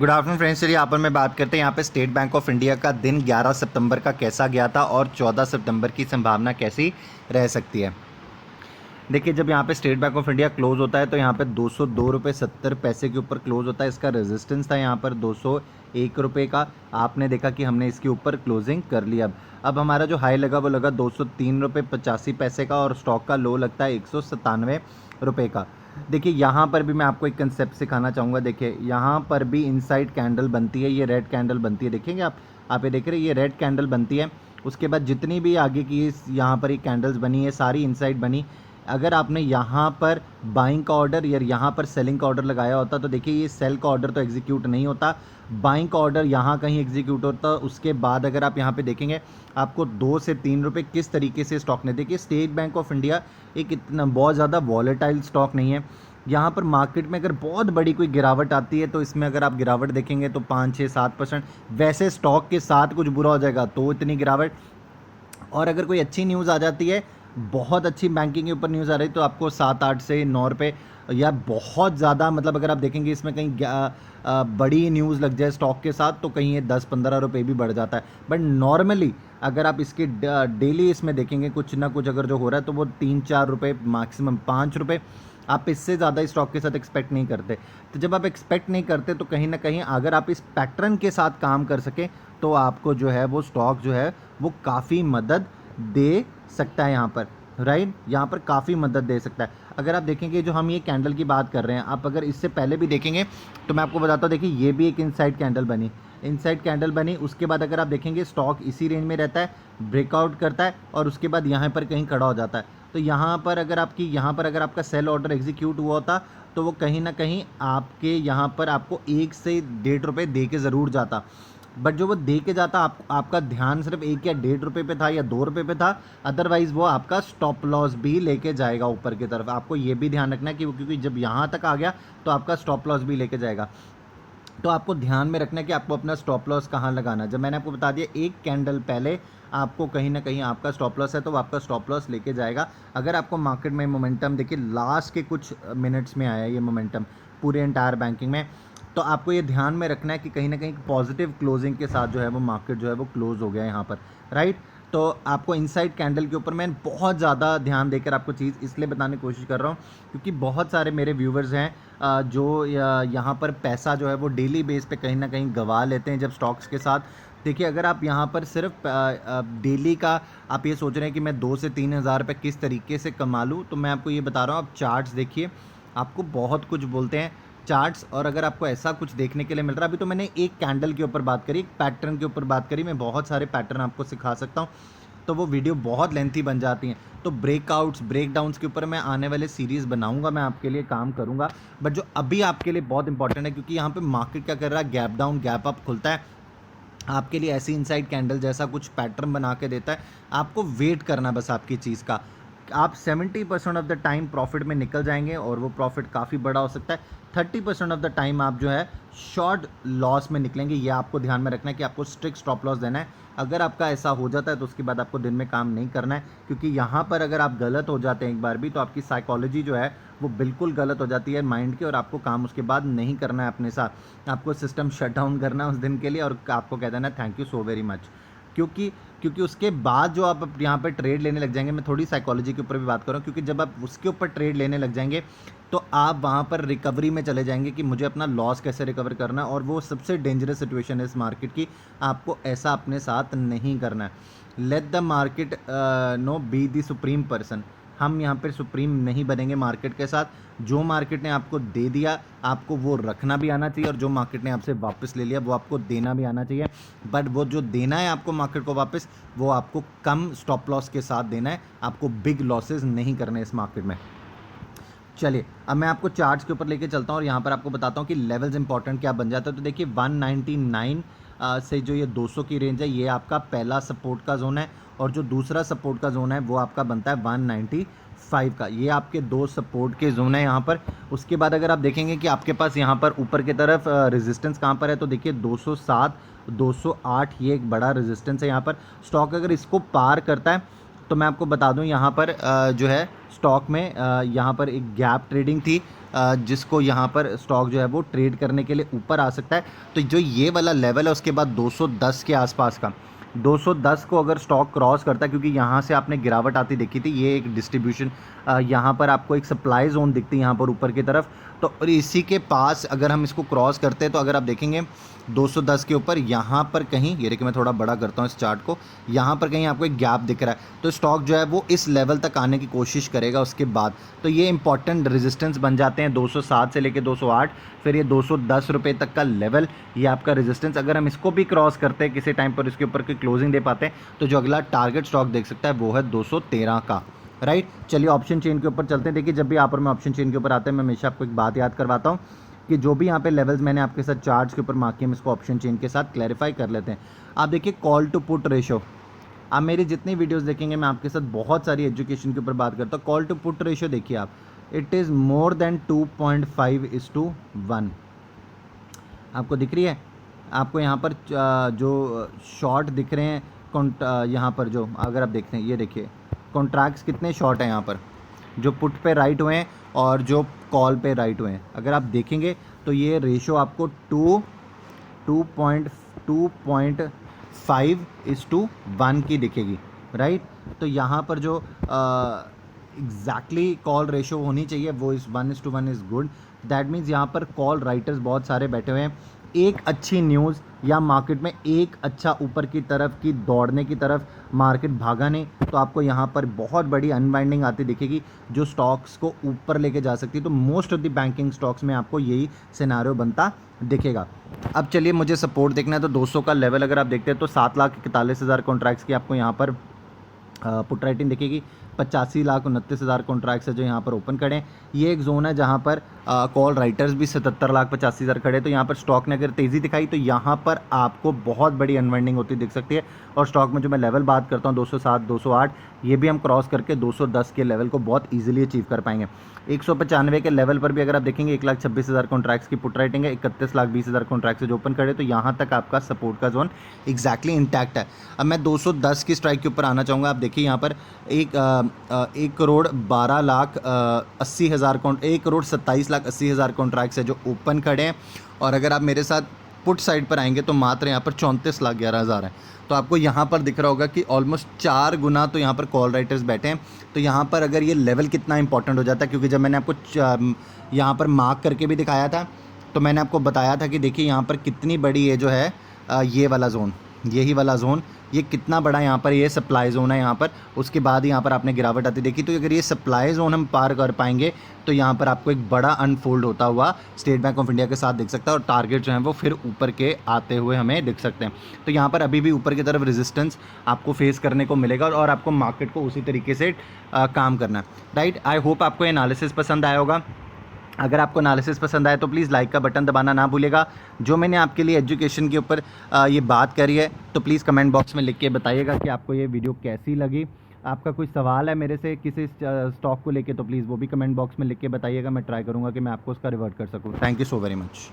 Good afternoon friends. चलिए यहाँ पर मैं बात करते हैं यहाँ पे स्टेट बैंक ऑफ इंडिया का दिन 11 सितंबर का कैसा गया था और 14 सितंबर की संभावना कैसी रह सकती है। देखिए, जब यहाँ पे state bank of India close होता है तो यहाँ पे 202.70 रुपये के ऊपर क्लोज होता है। इसका रेजिस्टेंस था यहाँ पर 201 रुपये का। आपने देखा कि हमने इसके ऊपर क्लोजिंग कर लिया। अब हमारा जो हाई लगा वो लगा 203.85 रुपये का और स्टॉक का लो लगता है 197 रुपये का। देखिए, यहाँ पर भी मैं आपको एक कंसेप्ट सिखाना चाहूँगा। देखिए, यहाँ पर भी इनसाइड कैंडल बनती है, ये रेड कैंडल बनती है। देखेंगे आप ये देख रहे हैं, ये रेड कैंडल बनती है। उसके बाद जितनी भी आगे की यहाँ पर ये कैंडल्स बनी है सारी इनसाइड बनी। अगर आपने यहाँ पर बाइंग का ऑर्डर या यहाँ पर सेलिंग का ऑर्डर लगाया होता तो देखिए ये सेल का ऑर्डर तो एग्जीक्यूट नहीं होता, बाइंग का ऑर्डर यहाँ कहीं एग्जीक्यूट होता। उसके बाद अगर आप यहाँ पे देखेंगे आपको 2 से 3 रुपये किस तरीके से स्टॉक ने। देखिए, स्टेट बैंक ऑफ इंडिया एक इतना बहुत ज़्यादा वॉलेटाइल स्टॉक नहीं है। यहाँ पर मार्केट में अगर बहुत बड़ी कोई गिरावट आती है तो इसमें अगर आप गिरावट देखेंगे तो 5-6-7%। वैसे स्टॉक के साथ कुछ बुरा हो जाएगा तो इतनी गिरावट। और अगर कोई अच्छी न्यूज़ आ जाती है, बहुत अच्छी बैंकिंग के ऊपर न्यूज़ आ रही है तो आपको 7-8 से 9 रुपये या बहुत ज़्यादा, मतलब अगर आप देखेंगे इसमें कहीं बड़ी न्यूज़ लग जाए स्टॉक के साथ तो कहीं ये 10-15 रुपये भी बढ़ जाता है। बट नॉर्मली अगर आप इसके डेली इसमें देखेंगे कुछ ना कुछ अगर जो हो रहा है तो वो 3-4 रुपये, मैक्सिमम 5 रुपये। आप इससे ज़्यादा स्टॉक के साथ एक्सपेक्ट नहीं करते। तो जब आप एक्सपेक्ट नहीं करते तो कहीं ना कहीं अगर आप इस पैटर्न के साथ काम कर सकें तो आपको जो है वो स्टॉक जो है वो काफ़ी मदद दे सकता है यहाँ पर, राइट। यहाँ पर काफ़ी मदद दे सकता है। अगर आप देखेंगे जो हम ये कैंडल की बात कर रहे हैं, आप अगर इससे पहले भी देखेंगे तो मैं आपको बताता हूँ। देखिए, ये भी एक इनसाइड कैंडल बनी, इनसाइड कैंडल बनी। उसके बाद अगर आप देखेंगे स्टॉक इसी रेंज में रहता है, ब्रेकआउट करता है और उसके बाद यहाँ पर कहीं खड़ा हो जाता है। तो यहाँ पर अगर आपका सेल ऑर्डर एग्जीक्यूट हुआ होता तो वो कहीं ना कहीं आपके यहाँ पर आपको 1 से 1.5 रुपये दे के ज़रूर जाता। बट जो वो दे के जाता आपका ध्यान सिर्फ 1 या 1.5 रुपये पे था या 2 रुपये पे था। अदरवाइज़ वो आपका स्टॉप लॉस भी लेके जाएगा ऊपर की तरफ। आपको ये भी ध्यान रखना है कि क्योंकि जब यहाँ तक आ गया तो आपका स्टॉप लॉस भी लेके जाएगा। तो आपको ध्यान में रखना है कि आपको अपना स्टॉप लॉस कहाँ लगाना है। जब मैंने आपको बता दिया एक कैंडल पहले आपको कहीं ना कहीं आपका स्टॉप लॉस है तो वो आपका स्टॉप लॉस लेके जाएगा। अगर आपको मार्केट में मोमेंटम, देखिए लास्ट के कुछ मिनट्स में आया ये मोमेंटम पूरे एंटायर बैंकिंग में, तो आपको ये ध्यान में रखना है कि कहीं ना कहीं पॉजिटिव क्लोजिंग के साथ जो है वो मार्केट जो है वो क्लोज हो गया है यहाँ पर, राइट। तो आपको इनसाइड कैंडल के ऊपर मैं बहुत ज़्यादा ध्यान देकर आपको चीज़ इसलिए बताने की कोशिश कर रहा हूँ क्योंकि बहुत सारे मेरे व्यूवर्स हैं जो यहाँ पर पैसा जो है वो डेली बेस पे कहीं ना कहीं गंवा लेते हैं जब स्टॉक्स के साथ। देखिए, अगर आप यहाँ पर सिर्फ डेली का आप ये सोच रहे हैं कि मैं 2 से 3 हज़ार रुपये किस तरीके से कमा लूँ, तो मैं आपको ये बता रहा हूँ। आप चार्ट्स देखिए, आपको बहुत कुछ बोलते हैं चार्ट्स। और अगर आपको ऐसा कुछ देखने के लिए मिल रहा है, अभी तो मैंने एक कैंडल के ऊपर बात करी, एक पैटर्न के ऊपर बात करी, मैं बहुत सारे पैटर्न आपको सिखा सकता हूँ तो वो वीडियो बहुत लेंथी बन जाती हैं। तो ब्रेकआउट्स, ब्रेकडाउन्स के ऊपर मैं आने वाले सीरीज़ बनाऊंगा, मैं आपके लिए काम करूंगा। बट जो अभी आपके लिए बहुत इंपॉर्टेंट है क्योंकि यहाँ पे मार्केट क्या कर रहा है, गैप डाउन गैप अप खुलता है, आपके लिए ऐसी इनसाइड कैंडल जैसा कुछ पैटर्न बना के देता है। आपको वेट करना बस आपकी चीज़ का। आप 70% ऑफ द टाइम प्रॉफिट में निकल जाएंगे और वो प्रॉफिट काफ़ी बड़ा हो सकता है। 30% ऑफ द टाइम आप जो है शॉर्ट लॉस में निकलेंगे। ये आपको ध्यान में रखना है कि आपको स्ट्रिक्ट स्टॉप लॉस देना है। अगर आपका ऐसा हो जाता है तो उसके बाद आपको दिन में काम नहीं करना है क्योंकि यहाँ पर अगर आप गलत हो जाते हैं एक बार भी तो आपकी साइकोलॉजी जो है वो बिल्कुल गलत हो जाती है माइंड की और आपको काम उसके बाद नहीं करना है अपने साथ। आपको सिस्टम शट डाउन करना है उस दिन के लिए और आपको कह देना है thank you so very much. क्योंकि उसके बाद जो आप यहाँ पर ट्रेड लेने लग जाएंगे, मैं थोड़ी साइकोलॉजी के ऊपर भी बात कर रहा हूँ, क्योंकि जब आप उसके ऊपर ट्रेड लेने लग जाएंगे तो आप वहाँ पर रिकवरी में चले जाएंगे कि मुझे अपना लॉस कैसे रिकवर करना है। और वो सबसे डेंजरस सिचुएशन है इस मार्केट की। आपको ऐसा अपने साथ नहीं करना है। Let the market know be the supreme person. हम यहाँ पर सुप्रीम नहीं बनेंगे मार्केट के साथ। जो मार्केट ने आपको दे दिया आपको वो रखना भी आना चाहिए और जो मार्केट ने आपसे वापस ले लिया वो आपको देना भी आना चाहिए। बट वो जो देना है आपको मार्केट को वापस, वो आपको कम स्टॉप लॉस के साथ देना है। आपको बिग लॉसेस नहीं करने इस मार्केट में। चलिए, अब मैं आपको चार्ट्स के ऊपर लेके चलता हूँ और यहाँ पर आपको बताता हूँ कि लेवल्स इंपॉर्टेंट क्या बन जाता है। तो देखिए 199 से जो ये 200 की रेंज है ये आपका पहला सपोर्ट का जोन है और जो दूसरा सपोर्ट का जोन है वो आपका बनता है 195 का। ये आपके दो सपोर्ट के जोन है यहाँ पर। उसके बाद अगर आप देखेंगे कि आपके पास यहाँ पर ऊपर की तरफ रेजिस्टेंस कहाँ पर है, तो देखिए 207, 208 ये एक बड़ा रेजिस्टेंस है यहाँ पर। स्टॉक अगर इसको पार करता है तो मैं आपको बता दूं यहाँ पर जो है स्टॉक में यहाँ पर एक गैप ट्रेडिंग थी, जिसको यहाँ पर स्टॉक जो है वो ट्रेड करने के लिए ऊपर आ सकता है। तो जो ये वाला लेवल है उसके बाद 210 के आसपास का, 210 को अगर स्टॉक क्रॉस करता है, क्योंकि यहाँ से आपने गिरावट आती देखी थी, ये एक डिस्ट्रीब्यूशन यहाँ पर आपको एक सप्लाई जोन दिखती है यहाँ पर ऊपर की तरफ। तो और इसी के पास अगर हम इसको क्रॉस करते हैं तो अगर आप देखेंगे 210 के ऊपर यहाँ पर कहीं, ये देखिए मैं थोड़ा बड़ा करता हूँ इस चार्ट को, यहाँ पर कहीं आपको एक गैप दिख रहा है। तो स्टॉक जो है वो इस लेवल तक आने की कोशिश करेगा उसके बाद। तो ये इंपॉर्टेंट रेजिस्टेंस बन जाते हैं 207 से लेकर 208, फिर ये 210 रुपये तक का लेवल, ये आपका रेजिस्टेंस। अगर हम इसको भी क्रॉस करते हैं किसी टाइम पर, इसके ऊपर की क्लोजिंग दे पाते हैं, तो जो अगला टारगेट स्टॉक देख सकता है वो है 213 का, राइट। चलिए ऑप्शन चेन के ऊपर चलते हैं। देखिए जब भी यहाँ पर मैं ऑप्शन चेन के ऊपर आता है, मैं हमेशा आपको एक बात याद करवाता हूँ कि जो भी यहाँ पे लेवल्स मैंने आपके साथ चार्ट्स के ऊपर मार्क किए, हम इसको ऑप्शन चेन के साथ क्लैरिफाई कर लेते हैं। आप देखिए कॉल टू पुट रेशो, आप मेरी जितनी वीडियोस देखेंगे मैं आपके साथ बहुत सारी एजुकेशन के ऊपर बात करता हूँ। कॉल टू पुट रेशो देखिए आप, इट इज़ मोर देन 2.5:1। आपको दिख रही है, आपको यहाँ पर जो शॉर्ट दिख रहे हैं, यहाँ पर जो अगर आप देखते हैं, ये देखिए कॉन्ट्रैक्ट्स कितने शॉर्ट हैं यहाँ पर, जो पुट पे राइट हुए हैं और जो कॉल पे राइट हुए हैं। अगर आप देखेंगे तो ये रेशो आपको 2.5:1 की दिखेगी, राइट। तो यहाँ पर जो एग्जैक्टली कॉल रेशो होनी चाहिए वो इस 1:1 इज़ गुड। दैट मीन्स यहाँ पर कॉल राइटर्स बहुत सारे बैठे हुए हैं। एक अच्छी न्यूज़ या मार्केट में एक अच्छा ऊपर की तरफ की दौड़ने की तरफ मार्केट भागा नहीं, तो आपको यहाँ पर बहुत बड़ी अनवाइंडिंग आती दिखेगी जो स्टॉक्स को ऊपर लेके जा सकती है। तो most of the banking stocks में आपको यही सिनेरियो बनता दिखेगा। अब चलिए मुझे सपोर्ट देखना है, तो 200 का लेवल अगर आप देखते हैं तो 7,41,000 कॉन्ट्रैक्ट्स की आपको यहाँ पर पुट राइटिंग दिखेगी। 85,29,000 कॉन्ट्रैक्ट्स है जो यहाँ पर ओपन खड़े हैं। ये एक जोन है जहाँ पर कॉल राइटर्स भी 77,85,000 खड़े। तो यहाँ पर स्टॉक ने अगर तेज़ी दिखाई तो यहाँ पर आपको बहुत बड़ी अनवाइंडिंग होती दिख सकती है। और स्टॉक में जो मैं लेवल बात करता हूँ 207, 208, ये भी हम क्रॉस करके 210 के लेवल को बहुत ईजिली अचीव कर पाएंगे। 195 के लेवल पर भी अगर आप देखेंगे 1,26,000 कॉन्ट्रैक्ट्स की पुट राइटिंग है, 31,20,000 कॉन्ट्रैक्ट्स जो ओपन खड़े, तो यहाँ तक आपका सपोर्ट का जोन एग्जैक्टली इंटैक्ट है। अब मैं 210 की स्ट्राइक के ऊपर आना चाहूँगा। आप देखिए यहाँ पर 1,12,80,000 1,27,80,000 कॉन्ट्रैक्ट्स है जो ओपन खड़े हैं। और अगर आप मेरे साथ पुट साइड पर आएंगे तो मात्र यहाँ पर 34,11,000 है। तो आपको यहाँ पर दिख रहा होगा कि ऑलमोस्ट 4 गुना तो यहाँ पर कॉल राइटर्स बैठे हैं। तो यहाँ पर अगर ये लेवल कितना इंपॉर्टेंट हो जाता है, क्योंकि जब मैंने आपको यहाँ पर मार्क करके भी दिखाया था तो मैंने आपको बताया था कि देखिए यहाँ पर कितनी बड़ी ये जो है ये वाला जोन, यही वाला जोन, ये कितना बड़ा यहाँ पर ये सप्लाई जोन है यहाँ पर। उसके बाद यहाँ पर आपने गिरावट आती देखी। तो अगर ये सप्लाई जोन हम पार कर पाएंगे तो यहाँ पर आपको एक बड़ा अनफोल्ड होता हुआ स्टेट बैंक ऑफ इंडिया के साथ दिख सकता है, और टारगेट जो है वो फिर ऊपर के आते हुए हमें दिख सकते हैं। तो यहाँ पर अभी भी ऊपर की तरफ रेजिस्टेंस आपको फेस करने को मिलेगा और आपको मार्केट को उसी तरीके से काम करना है, राइट। आई होप आपको ये एनालिसिस पसंद आया होगा। अगर आपको एनालिसिस पसंद आए तो प्लीज़ लाइक का बटन दबाना ना भूलिएगा। जो मैंने आपके लिए एजुकेशन के ऊपर ये बात करी है तो प्लीज़ कमेंट बॉक्स में लिख के बताइएगा कि आपको ये वीडियो कैसी लगी। आपका कोई सवाल है मेरे से किसी स्टॉक को लेके तो प्लीज़ वो भी कमेंट बॉक्स में लिख के बताइएगा। मैं ट्राई करूँगा कि मैं आपको उसका रिवर्ट कर सकूँ। Thank you so very much.